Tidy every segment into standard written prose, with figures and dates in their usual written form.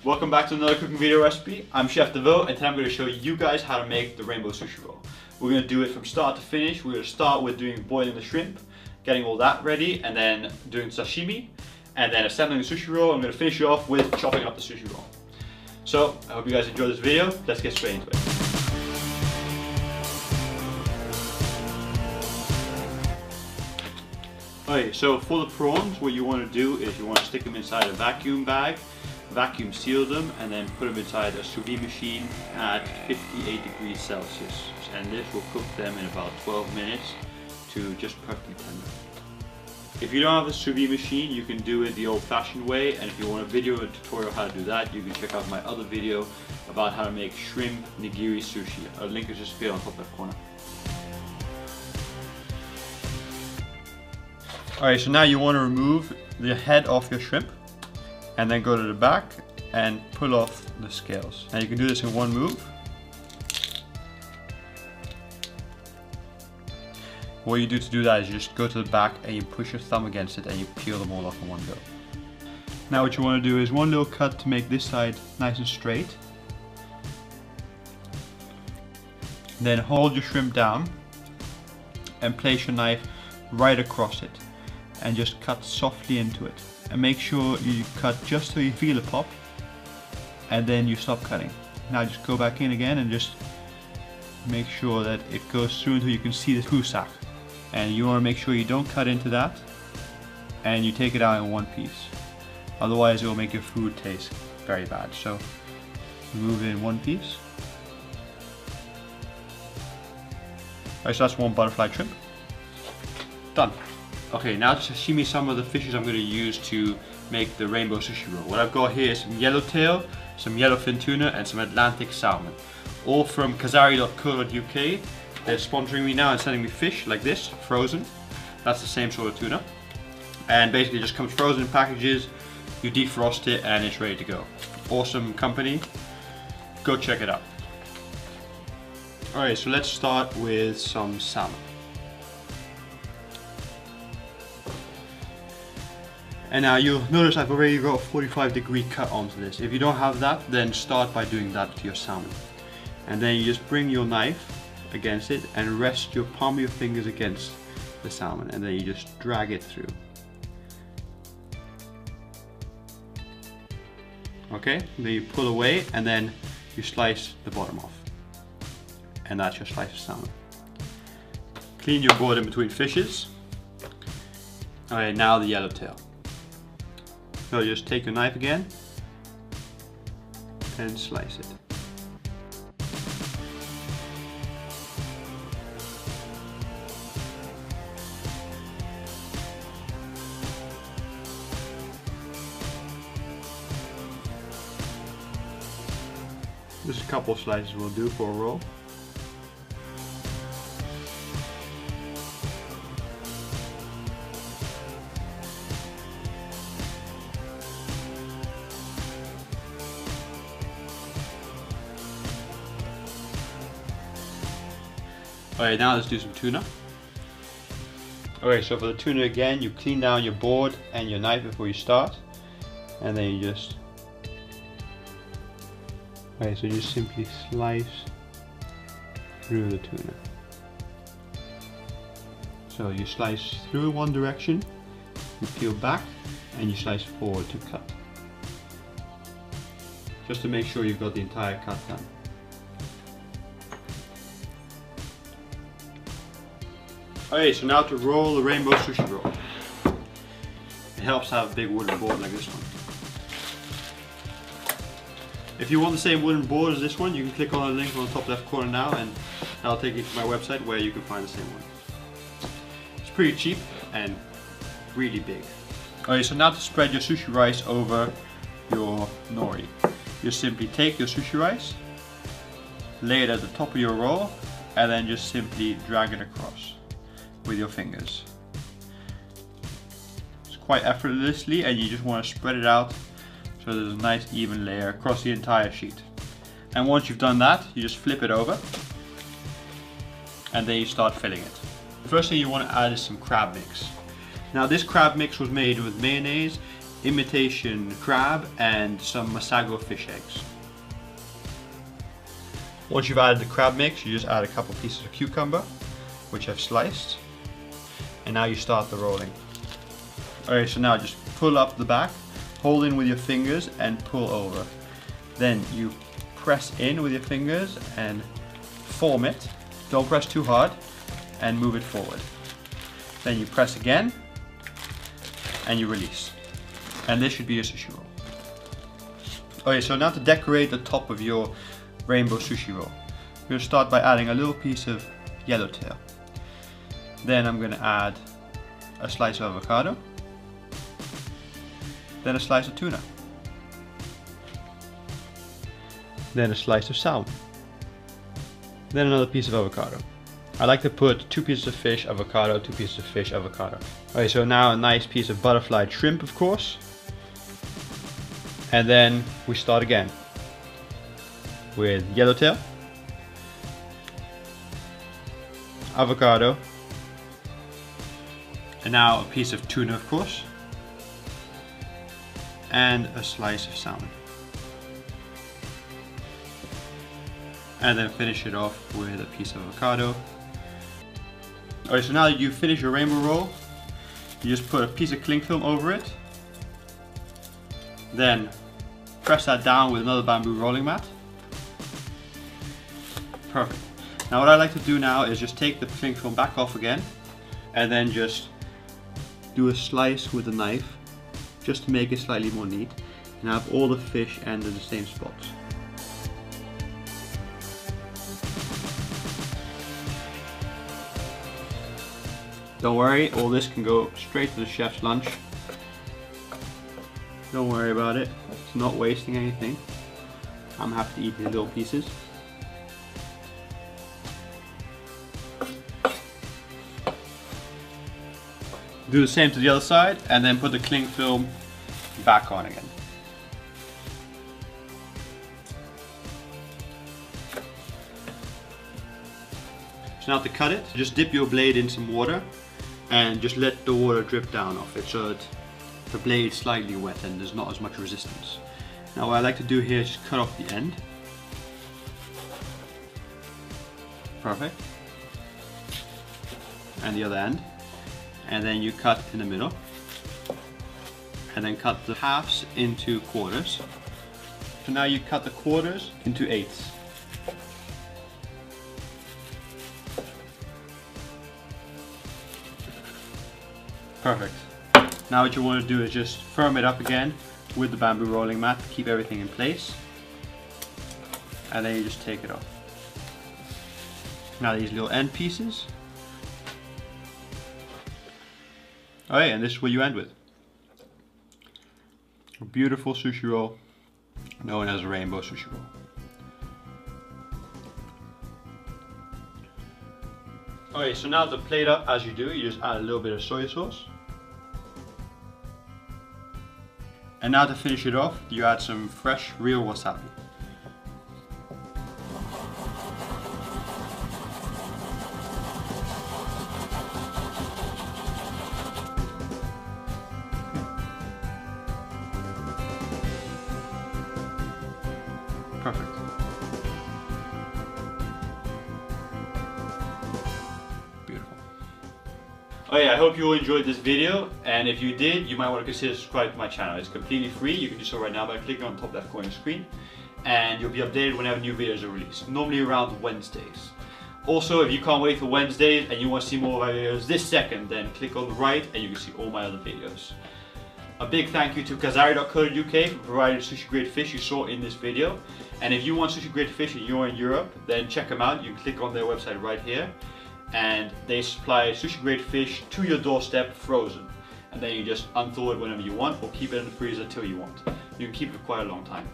Welcome back to another cooking video recipe. I'm Chef DeVoe, and today I'm going to show you guys how to make the rainbow sushi roll. We're going to do it from start to finish. We're going to start with boiling the shrimp, getting all that ready, and then doing sashimi, and then assembling the sushi roll. I'm going to finish it off with chopping up the sushi roll. So, I hope you guys enjoy this video. Let's get straight into it. Okay, so for the prawns, what you want to do is you want to stick them inside a vacuum bag, vacuum seal them, and then put them inside a sous vide machine at 58 degrees Celsius. And this will cook them in about 12 minutes to just perfectly tender. If you don't have a sous vide machine, you can do it the old-fashioned way, and if you want a video or tutorial how to do that, you can check out my other video about how to make shrimp nigiri sushi. A link is just appeared on top left corner. Alright, so now you want to remove the head off your shrimp and then go to the back and pull off the scales. Now you can do this in one move. What you do to do that is you just go to the back and you push your thumb against it and you peel them all off in one go. Now what you want to do is one little cut to make this side nice and straight. Then hold your shrimp down and place your knife right across it and just cut softly into it. And make sure you cut just so you feel it pop, and then you stop cutting. Now just go back in again and just make sure that it goes through until you can see the kusak. And you want to make sure you don't cut into that, and you take it out in one piece. Otherwise it will make your food taste very bad. So remove it in one piece. Alright, so that's one butterfly shrimp. Done. Okay, now to sashimi some of the fishes I'm going to use to make the rainbow sushi roll. What I've got here is some yellowtail, some yellowfin tuna, and some Atlantic salmon. All from kazari.co.uk. They're sponsoring me now and sending me fish like this, frozen. That's the same sort of tuna. And basically it just comes frozen in packages, you defrost it and it's ready to go. Awesome company, go check it out. Alright, so let's start with some salmon. And now you'll notice I've already got a 45-degree cut onto this. If you don't have that, then start by doing that to your salmon. And then you just bring your knife against it and rest your palm of your fingers against the salmon, and then you just drag it through. Okay, then you pull away and then you slice the bottom off. And that's your slice of salmon. Clean your board in between fishes. Alright, now the yellowtail. So just take your knife again and slice it. Just a couple of slices will do for a roll. Alright, now let's do some tuna. Okay, so for the tuna again, you clean down your board and your knife before you start. And then you just... Okay, so you just simply slice through the tuna. So you slice through one direction, you peel back, and you slice forward to cut. Just to make sure you've got the entire cut done. Okay, so now to roll the rainbow sushi roll. It helps to have a big wooden board like this one. If you want the same wooden board as this one, you can click on the link on the top left corner now and that'll take you to my website where you can find the same one. It's pretty cheap and really big. Okay, so now to spread your sushi rice over your nori. You simply take your sushi rice, lay it at the top of your roll, and then just simply drag it across with your fingers. It's quite effortlessly, and you just want to spread it out so there's a nice even layer across the entire sheet. And once you've done that, you just flip it over and then you start filling it. The first thing you want to add is some crab mix. Now this crab mix was made with mayonnaise imitation crab, and some Masago fish eggs. Once you've added the crab mix, you just add a couple pieces of cucumber, which I've sliced, and now you start the rolling. Alright, so now just pull up the back, hold in with your fingers and pull over. Then you press in with your fingers and form it. Don't press too hard, and move it forward. Then you press again and you release. And this should be a sushi roll. Okay, so now to decorate the top of your rainbow sushi roll, I'm going to start by adding a little piece of yellowtail. Then I'm going to add a slice of avocado. Then a slice of tuna. Then a slice of salmon. Then another piece of avocado. I like to put 2 pieces of fish, avocado, 2 pieces of fish, avocado. Okay, so now a nice piece of butterflied shrimp, of course. And then we start again with yellowtail, avocado, and now a piece of tuna, of course, and a slice of salmon. And then finish it off with a piece of avocado. Alright, so now that you've finished your rainbow roll, you just put a piece of cling film over it. Then press that down with another bamboo rolling mat. Perfect. Now what I like to do now is just take the cling film back off again, and then just do a slice with a knife, just to make it slightly more neat, and have all the fish end in the same spots. Don't worry, all this can go straight to the chef's lunch. Don't worry about it, it's not wasting anything. I'm happy to eat these little pieces. Do the same to the other side, and then put the cling film back on again. So now to cut it, just dip your blade in some water and just let the water drip down off it so that the blade is slightly wet and there's not as much resistance. Now what I like to do here is just cut off the end. Perfect. And the other end. And then you cut in the middle. And then cut the halves into quarters. So now you cut the quarters into eighths. Perfect. Now what you want to do is just firm it up again with the bamboo rolling mat to keep everything in place. And then you just take it off. Now these little end pieces. Alright, and this is what you end with. A beautiful sushi roll known as a rainbow sushi roll. Okay, so now to plate up as you do, you just add a little bit of soy sauce. And now to finish it off, you add some fresh, real wasabi. Perfect. Beautiful. Oh yeah, I hope you all enjoyed this video, and if you did, you might want to consider subscribing to my channel. It's completely free. You can do so right now by clicking on the top left corner of the screen, and you'll be updated whenever new videos are released, normally around Wednesdays. Also, if you can't wait for Wednesdays and you want to see more of my videos this second, then click on the right and you can see all my other videos. A big thank you to kazari.co.uk for providing the sushi grade fish you saw in this video. And if you want sushi grade fish and you're in Europe, then check them out. You can click on their website right here. And they supply sushi grade fish to your doorstep frozen. And then you just unthaw it whenever you want, or keep it in the freezer till you want. You can keep it for quite a long time.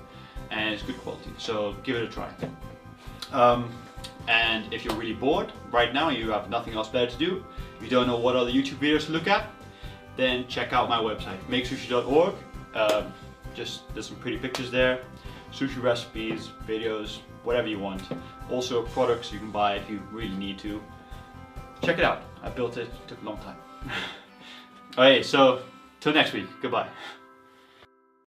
And it's good quality, so give it a try. And if you're really bored right now, you have nothing else better to do, you don't know what other YouTube videos to look at, then check out my website, makesushi.org. There's some pretty pictures there, sushi recipes, videos, whatever you want. Also products you can buy if you really need to. Check it out. I built it, took a long time. Okay, so till next week, goodbye.